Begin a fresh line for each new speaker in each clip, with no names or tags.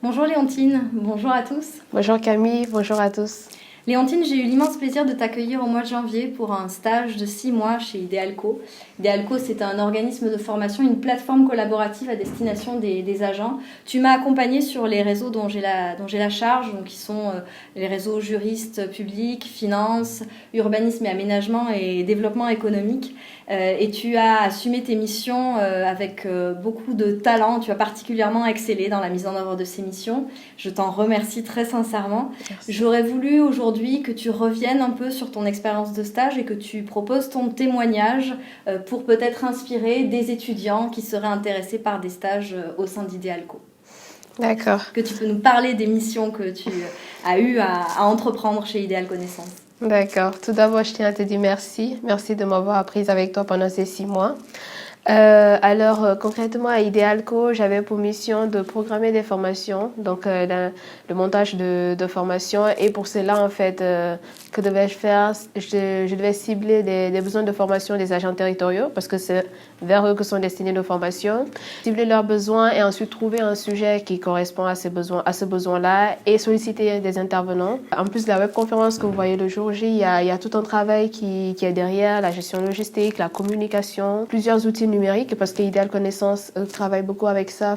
Bonjour Léontine, bonjour à tous.
Bonjour Camille, bonjour à tous.
Léontine, j'ai eu l'immense plaisir de t'accueillir au mois de janvier pour un stage de 6 mois chez Idealco. Idealco, c'est un organisme de formation, une plateforme collaborative à destination des agents. Tu m'as accompagnée sur les réseaux dont j'ai la charge, donc qui sont les réseaux juristes publics, finances, urbanisme et aménagement et développement économique. Et tu as assumé tes missions avec beaucoup de talent. Tu as particulièrement excellé dans la mise en œuvre de ces missions. Je t'en remercie très sincèrement.
Merci.
J'aurais voulu aujourd'hui que tu reviennes un peu sur ton expérience de stage et que tu proposes ton témoignage pour peut-être inspirer des étudiants qui seraient intéressés par des stages au sein d'Idealco.
D'accord.
Que tu peux nous parler des missions que tu as eu à entreprendre chez Idéal Connaissance.
D'accord. Tout d'abord, je tiens à te dire merci. Merci de m'avoir apprise avec toi pendant ces 6 mois. Concrètement, à Idealco, j'avais pour mission de programmer des formations, donc le montage de formations. Et pour cela, en fait, que devais-je faire? Je devais cibler des besoins de formation des agents territoriaux, parce que c'est vers eux que sont destinées nos formations. Cibler leurs besoins et ensuite trouver un sujet qui correspond à ces besoins, à ce besoin-là, et solliciter des intervenants. En plus de la webconférence que vous voyez le jour J, il y a tout un travail qui est derrière, la gestion logistique, la communication, plusieurs outils numérique, parce qu'Ideal Connaissance travaille beaucoup avec ça.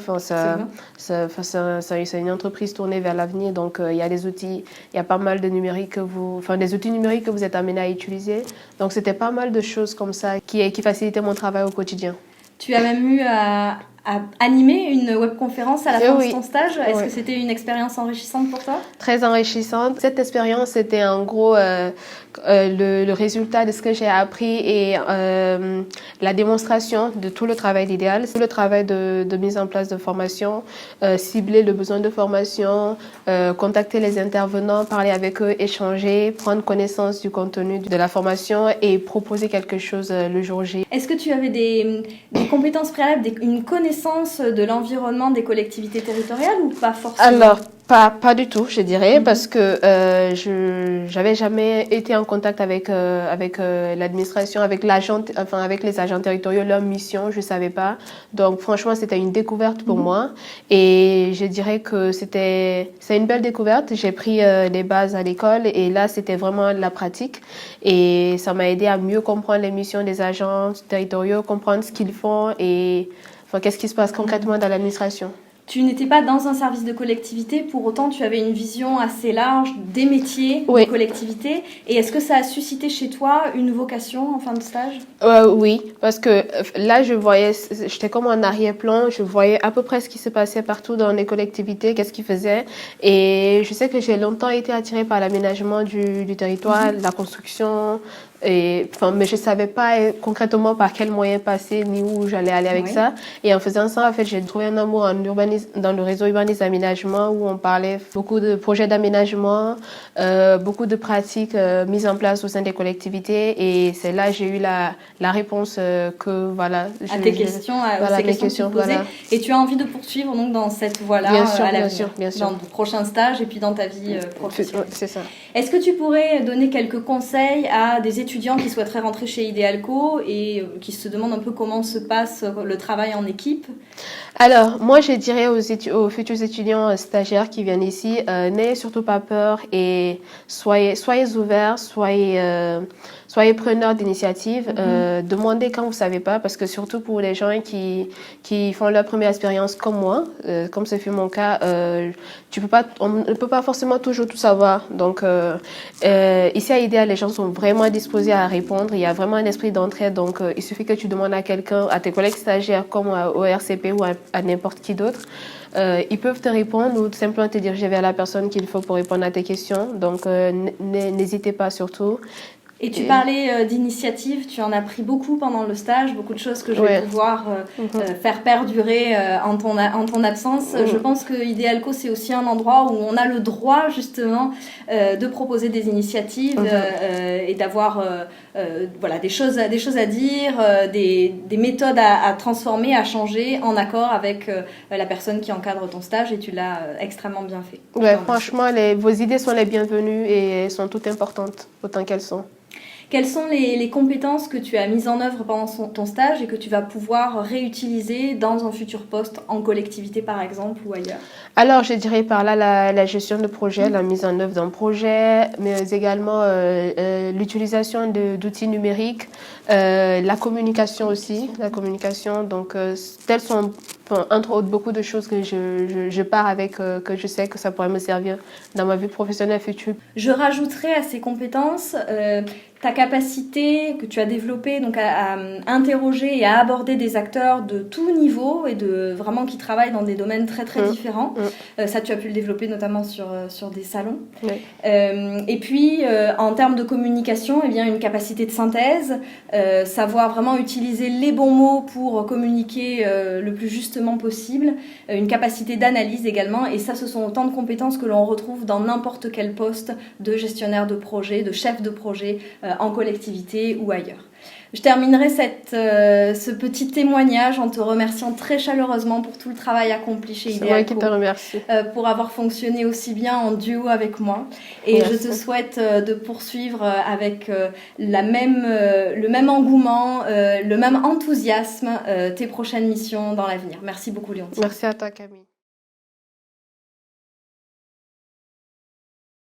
C'est une entreprise tournée vers l'avenir, donc il y a des outils, il y a pas mal de numérique des outils numériques que vous êtes amenés à utiliser. Donc c'était pas mal de choses comme ça qui facilitaient mon travail au quotidien.
Tu as même eu à animer une webconférence à la fin de ton stage. Est-ce que c'était une expérience enrichissante pour toi?
Très enrichissante. Cette expérience, c'était en gros le résultat de ce que j'ai appris et la démonstration de tout le travail d'Idéal, tout le travail de mise en place de formation, cibler le besoin de formation, contacter les intervenants, parler avec eux, échanger, prendre connaissance du contenu de la formation et proposer quelque chose le jour J.
Est-ce que tu avais des compétences préalables, une connaissance de l'environnement des collectivités territoriales ou pas forcément?
Alors, pas du tout, je dirais, parce que j'avais jamais été en contact avec l'administration, avec les agents territoriaux, leur mission, je savais pas. Donc franchement, c'était une découverte pour moi et je dirais que c'est une belle découverte. J'ai pris les bases à l'école et là, c'était vraiment la pratique et ça m'a aidé à mieux comprendre les missions des agents territoriaux, comprendre ce qu'ils font et qu'est-ce qui se passe concrètement dans l'administration.
Tu n'étais pas dans un service de collectivité, pour autant tu avais une vision assez large des métiers de collectivité. Et est-ce que ça a suscité chez toi une vocation en fin de stage?
Oui, parce que là j'étais comme en arrière-plan, je voyais à peu près ce qui se passait partout dans les collectivités, qu'est-ce qu'ils faisaient. Et je sais que j'ai longtemps été attirée par l'aménagement du territoire, la construction. Mais je savais pas concrètement par quel moyen passer ni où j'allais aller avec ça. Et en faisant ça, en fait, j'ai trouvé un amour dans le réseau urbanisme aménagement où on parlait beaucoup de projets d'aménagement, beaucoup de pratiques mises en place au sein des collectivités. Et c'est là que j'ai eu la réponse que voilà.
À tes questions, ces questions que tu posais. Voilà. Et tu as envie de poursuivre donc dans cette voie-là à l'avenir, dans de prochains stages et puis dans ta vie professionnelle.
C'est ça.
Est-ce que tu pourrais donner quelques conseils à des étudiants qui souhaiteraient rentrer chez Idealco et qui se demandent un peu comment se passe le travail en équipe?
Alors, moi, je dirais aux futurs étudiants stagiaires qui viennent ici, n'ayez surtout pas peur et soyez ouverts, soyez preneurs d'initiative. Demandez quand vous savez pas, parce que surtout pour les gens qui font leur première expérience comme moi, comme ce fut mon cas, on ne peut pas forcément toujours tout savoir. Donc, ici à Idéal, les gens sont vraiment disposés à répondre. Il y a vraiment un esprit d'entraide. Donc, il suffit que tu demandes à quelqu'un, à tes collègues stagiaires comme au RCP ou à n'importe qui d'autre. Ils peuvent te répondre ou tout simplement te diriger vers la personne qu'il faut pour répondre à tes questions. Donc, n'hésitez pas surtout.
Et tu parlais d'initiative, tu en as pris beaucoup pendant le stage, beaucoup de choses que je vais pouvoir faire perdurer en ton absence. Je pense que Idealco, c'est aussi un endroit où on a le droit justement de proposer des initiatives et d'avoir des choses à dire, des méthodes à transformer, à changer en accord avec la personne qui encadre ton stage, et tu l'as extrêmement bien fait.
Ouais, franchement, vos idées sont les bienvenues et elles sont toutes importantes, autant qu'elles sont.
Quelles sont les compétences que tu as mises en œuvre pendant ton stage et que tu vas pouvoir réutiliser dans un futur poste en collectivité par exemple ou ailleurs?
Alors, je dirais par là la gestion de projet, la mise en œuvre d'un projet, mais également l'utilisation d'outils numériques, la communication aussi, la communication. Donc, telles sont, entre autres, beaucoup de choses que je pars avec, que je sais que ça pourrait me servir dans ma vie professionnelle future.
Je rajouterai à ces compétences ta capacité que tu as développée donc à interroger et à aborder des acteurs de tout niveau et de vraiment qui travaillent dans des domaines très très différents. Ça, tu as pu le développer notamment sur des salons. Et puis, en termes de communication, eh bien, une capacité de synthèse, savoir vraiment utiliser les bons mots pour communiquer le plus justement possible, une capacité d'analyse également. Et ça, ce sont autant de compétences que l'on retrouve dans n'importe quel poste de gestionnaire de projet, de chef de projet, en collectivité ou ailleurs. Je terminerai ce petit témoignage en te remerciant très chaleureusement pour tout le travail accompli chez Idealco.
C'est moi qui te remercie.
Pour avoir fonctionné aussi bien en duo avec moi. Et
Merci.
je te souhaite de poursuivre avec le même engouement, le même enthousiasme tes prochaines missions dans l'avenir. Merci beaucoup, Léontine.
Merci à toi, Camille.